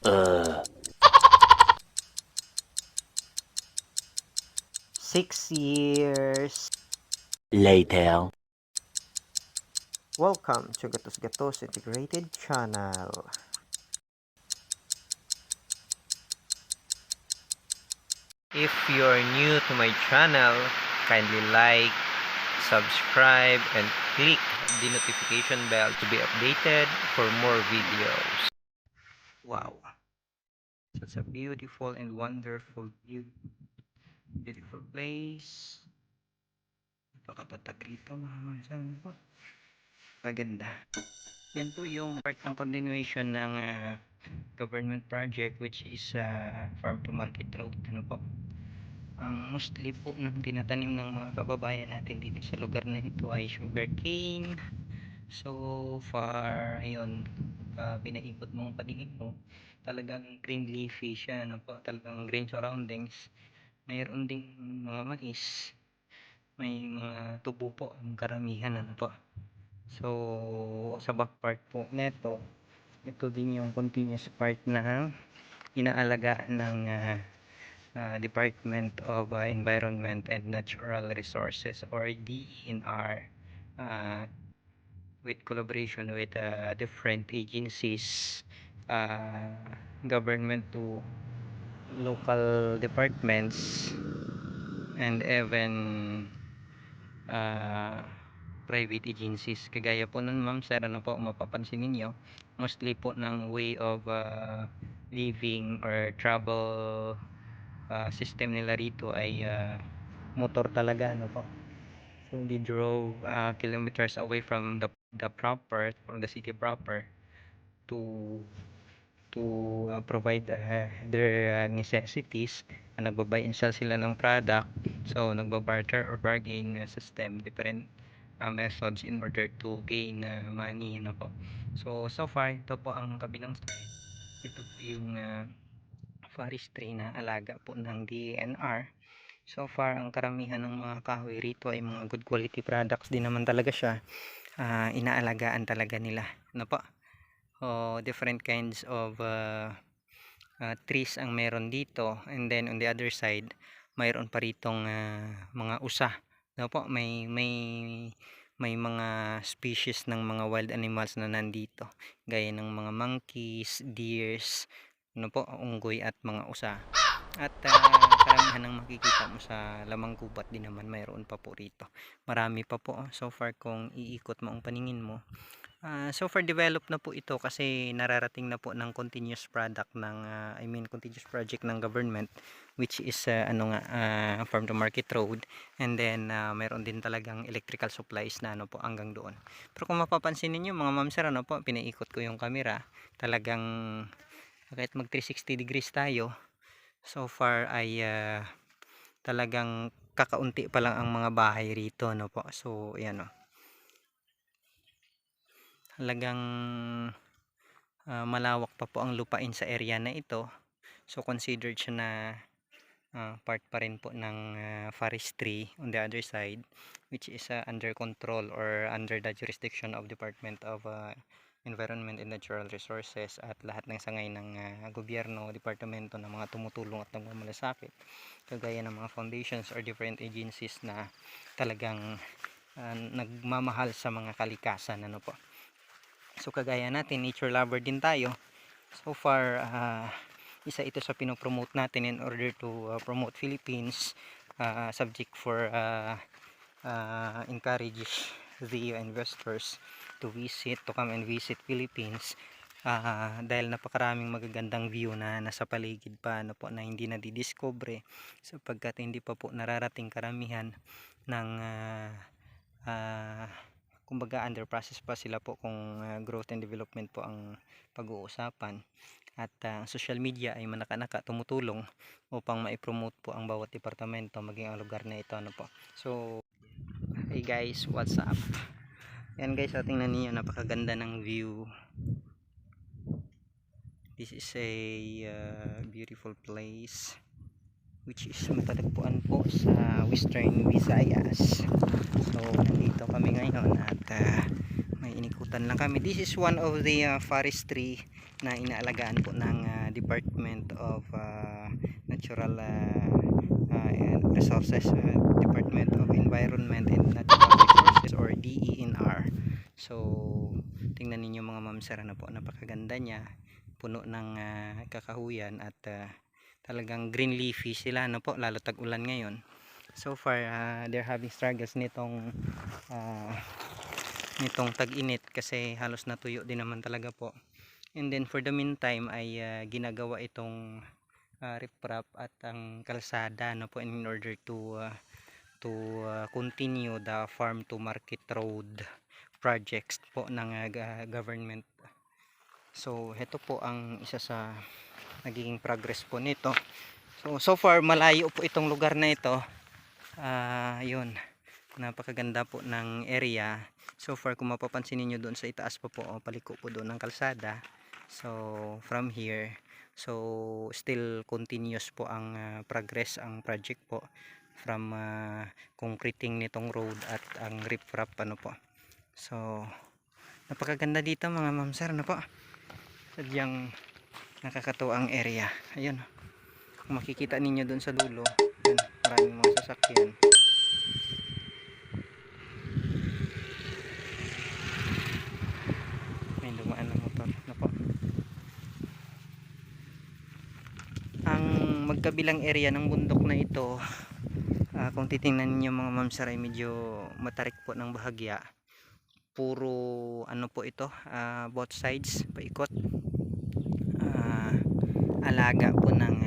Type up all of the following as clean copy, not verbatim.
Uh, 6 years. Later. Welcome to Gatos Gatos Integrated Channel. If you're new to my channel, kindly like, subscribe, and click the notification bell to be updated for more videos. Wow, such a beautiful and wonderful view. Beautiful place. Napakatag rito mga mansan po. Maganda. Yan po yung part ng continuation ng government project, which is farm to market road. Ano po? Ang mostly po ng tinatanim ng mga kababayan natin dito sa lugar na ito ay sugarcane. So far, ayun, pinaikot mong paligid mo, talagang green leafy siya, ano po, talagang green surroundings. Mayroon ding mga mais, may mga tubo po, ang karamihan, ano po. So, sa back part po neto, ito din yung continuous part na inaalagaan ng Department of Environment and Natural Resources, or DENR, with collaboration with different agencies, uh, government to local departments, and even uh, private agencies. Kagaya po nun, ma'am sir, ano po mapapansin ninyo, mostly po ng way of living or travel system nila rito ay motor talaga, ano po. So they drove kilometers away from the city proper to provide their necessities. Nagba-buy and sell sila ng product, so nagba-barter or bargain system, different methods in order to gain money na po. So far ito po ang kabilang side. Ito po yung forestry na alaga po ng DNR. So far ang karamihan ng mga kahoy rito ay mga good quality products din naman talaga siya. Inaalagaan talaga nila, ano po. Different kinds of trees ang meron dito, and then on the other side mayroon pa ritong mga usa, ano po, may mga species ng mga wild animals na nandito, gaya ng mga monkeys, deers, ano po, unggoy at mga usa. At karamihan ng makikita mo sa lamang gubat din naman mayroon pa po rito. Marami pa po so far kung iikot mo ang paningin mo. So far developed na po ito kasi nararating na po ng continuous product ng continuous project ng government, which is farm to market road, and then mayroon din talagang electrical supplies na ano po hanggang doon. Pero kung mapapansin niyo mga ma'am sir, ano po, pinaikot ko yung camera, talagang kahit mag 360 degrees tayo, so far ay talagang kakaunti pa lang ang mga bahay rito, no po. So ayan, talagang malawak pa po ang lupain sa area na ito. So considered siya na part pa rin po ng forestry on the other side, which is under control or under the jurisdiction of Department of Environment and Natural Resources, at lahat ng sangay ng gobyerno, departamento ng mga tumutulong at nagmamalasakit, kagaya ng mga foundations or different agencies na talagang nagmamahal sa mga kalikasan, ano po. So kagaya natin, nature lover din tayo. So far isa ito sa pinopromote natin in order to promote Philippines, subject for encourage the investors to come and visit Philippines, dahil napakaraming magagandang view na nasa paligid pa, ano po, na hindi na didiscover sapagkat hindi pa po nararating karamihan ng kumbaga under process pa sila po kung growth and development po ang pag-uusapan. At social media ay manaka-naka tumutulong upang ma-promote po ang bawat departamento, maging ang lugar na ito, ano po. So hey guys, what's up? Yan guys, tingnan niyo, napakaganda ng view. This is a beautiful place which is matatagpuan po sa Western Visayas. So nandito kami ngayon at may inikutan lang kami. This is one of the forestry na inaalagaan po ng Department of Natural Resources, Department of Environment and Natural Resources, or DENR. So tingnan ninyo mga ma'am sir, po, napakaganda niya, puno ng kakahuyan at talagang green leafy sila, po, lalo tag-ulan ngayon. So far they're having struggles nitong tag-init kasi halos natuyo din naman talaga po. And then for the meantime ay ginagawa itong riprap at ang kalsada, po, in order to continue the farm to market road projects po ng government. So ito po ang isa sa naging progress po nito. So far malayo po itong lugar na ito. Yun, napakaganda po ng area. So far kung mapapansin niyo doon sa itaas po, paliko po doon ng kalsada. So from here, so still continuous po ang progress, ang project po, from concreting nitong road at ang riprap po. So napakaganda dito mga ma'am sir, po, sadyang nakakatuwa ang area. Ayun, kung makikita ninyo doon sa dulo, yun, maraming mga sasakyan. May dumaan ng motor, po. Ang magkabilang area ng bundok na ito, kung titingnan niyo mga ma'am sir, ay medyo matarik po ng bahagya. Puro po ito, both sides paikot, alaga po ng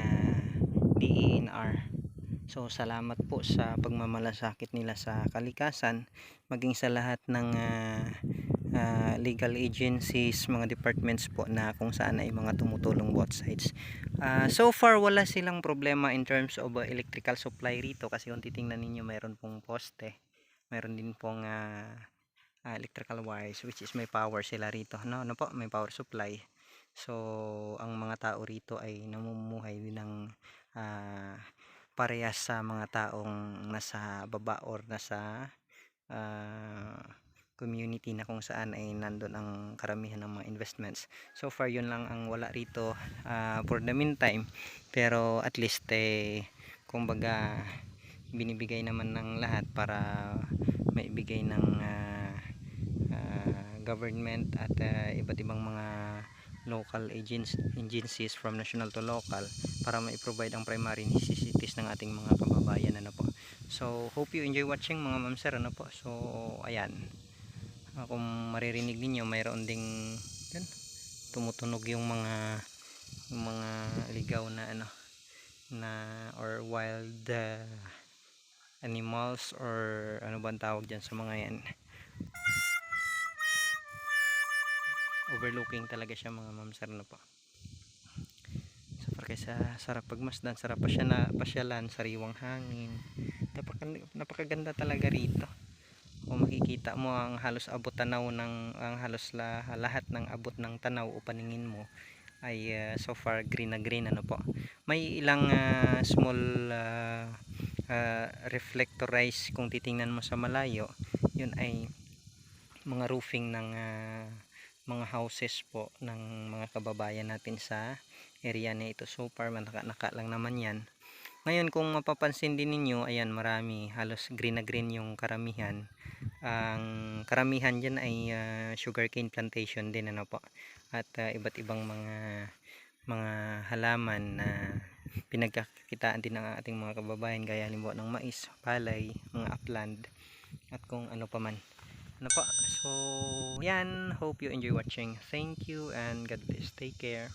DENR. So salamat po sa pagmamalasakit nila sa kalikasan, maging sa lahat ng legal agencies, mga departments po na kung saan ay mga tumutulong both sides. So far wala silang problema in terms of electrical supply rito, kasi kung titingnan ninyo mayroon pong poste, mayroon din pong electrical wires, which is may power sila rito, po, may power supply. So ang mga tao rito ay namumuhay din ng parehas sa mga taong nasa baba or nasa community na kung saan ay nandun ang karamihan ng mga investments. So far yun lang ang wala rito for the meantime, pero at least kumbaga binibigay naman ng lahat para maibigay ng government at iba't ibang mga local agencies from national to local, para ma-provide ang primary necessities ng ating mga kababayan, po. So hope you enjoy watching mga ma'am sir, po. So ayan, kung maririnig niyo mayroon ding yun, tumutunog yung mga ligaw na na or wild animals, or ano ba ang tawag dyan sa mga yan. Overlooking talaga siya mga ma'am sir, po. So kaysa sarap pagmasdan, sarap pa siya na pasyalan, sariwang hangin, napakaganda talaga rito. Kung makikita mo ang halos abot tanaw ng lahat ng abot ng tanaw o paningin mo ay so far green na green, po. May ilang small reflectorize kung titingnan mo sa malayo, yun ay mga roofing ng mga houses po ng mga kababayan natin sa area na ito. So far naka lang naman yan. Ngayon kung mapapansin din ninyo, ayan, marami, halos green na green yung karamihan. Ang karamihan dyan ay sugarcane plantation din, po, at iba't ibang mga halaman na pinagkakitaan din ng ating mga kababayan, gaya halimbawa ng mais, palay, mga upland, at kung ano pa man, po. So yan, hope you enjoy watching. Thank you and God bless. Take care.